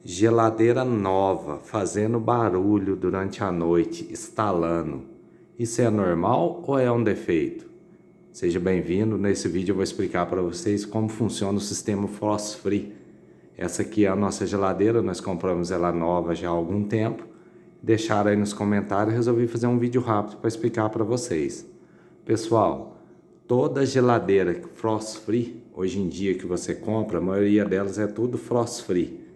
Geladeira nova, fazendo barulho durante a noite, estalando. Isso é normal ou é um defeito? Seja bem-vindo. Nesse vídeo eu vou explicar para vocês como funciona o sistema Frost Free. Essa aqui é a nossa geladeira, nós compramos ela nova já há algum tempo. Deixaram aí nos comentários e resolvi fazer um vídeo rápido para explicar para vocês. Pessoal, toda geladeira Frost Free, hoje em dia que você compra, a maioria delas é tudo Frost Free.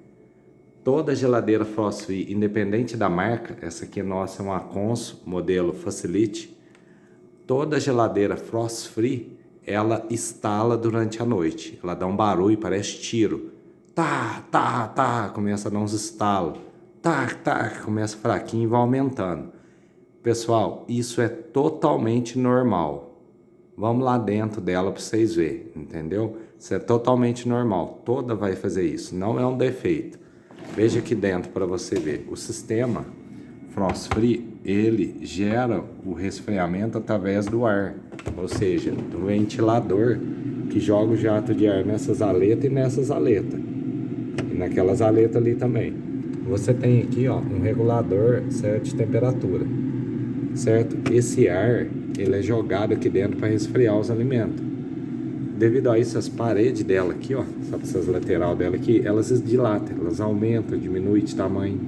Toda geladeira Frost Free, independente da marca, essa aqui nossa é uma Consul, modelo Facility. Toda geladeira Frost Free, ela estala durante a noite. Ela dá um barulho, parece tiro. Tá, tá, tá, começa a dar uns estalos. Tá, tá, começa fraquinho e vai aumentando. Pessoal, isso é totalmente normal. Vamos lá dentro dela para vocês verem, entendeu? Isso é totalmente normal. Toda vai fazer isso, não é um defeito. Veja aqui dentro para você ver. O sistema Frost Free, ele gera o resfriamento através do ar, ou seja, do ventilador que joga o jato de ar nessas aletas e nessas aletas. E naquelas aletas ali também. Você tem aqui, ó, um regulador, certo, de temperatura. Certo? Esse ar, ele é jogado aqui dentro para resfriar os alimentos. Devido a isso, as paredes dela aqui, ó, essas lateral dela aqui, elas se dilatam, elas aumentam, diminuem de tamanho.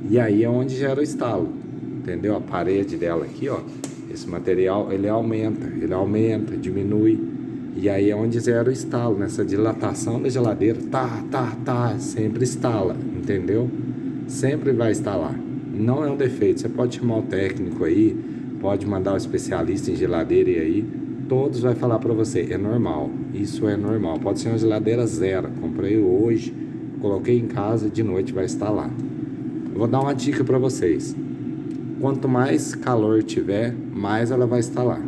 E aí é onde gera o estalo, entendeu? A parede dela aqui, ó, esse material, ele aumenta, diminui. E aí é onde gera o estalo, nessa dilatação da geladeira, sempre estala, entendeu? Sempre vai estalar. Não é um defeito, você pode chamar o técnico aí, pode mandar o especialista em geladeira aí, todos vai falar para você, é normal, isso é normal. Pode ser uma geladeira zero, comprei hoje, coloquei em casa, de noite vai instalar. Vou dar uma dica para vocês. Quanto mais calor tiver, mais ela vai instalar.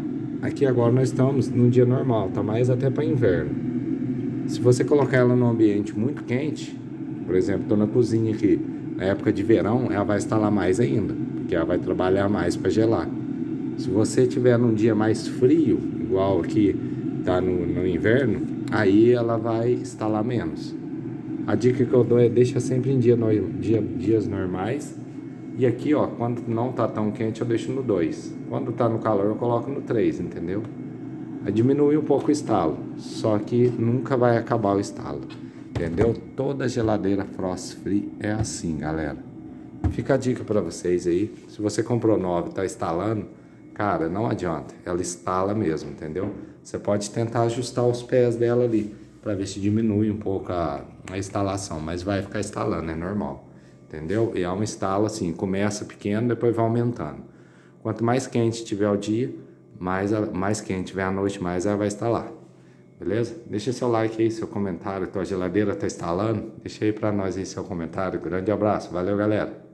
Aqui agora nós estamos num dia normal, tá mais até para inverno. Se você colocar ela num ambiente muito quente, por exemplo, estou na cozinha aqui, na época de verão, ela vai instalar mais ainda, porque ela vai trabalhar mais para gelar. Se você tiver num dia mais frio, igual aqui tá no inverno, aí ela vai instalar menos. A dica que eu dou é deixa sempre em dias normais. E aqui, ó, quando não tá tão quente, eu deixo no 2. Quando tá no calor, eu coloco no 3, entendeu? Aí diminui um pouco o estalo, só que nunca vai acabar o estalo, entendeu? Toda geladeira Frost Free é assim, galera. Fica a dica para vocês aí. Se você comprou nova e tá instalando, cara, não adianta, ela instala mesmo, entendeu? Você pode tentar ajustar os pés dela ali, para ver se diminui um pouco a instalação, mas vai ficar instalando, é normal, entendeu? E é um instalo assim, começa pequeno, depois vai aumentando. Quanto mais quente tiver o dia, mais quente tiver a noite, mais ela vai instalar, beleza? Deixa seu like aí, seu comentário, tua geladeira tá instalando? Deixa aí para nós aí seu comentário, grande abraço, valeu galera!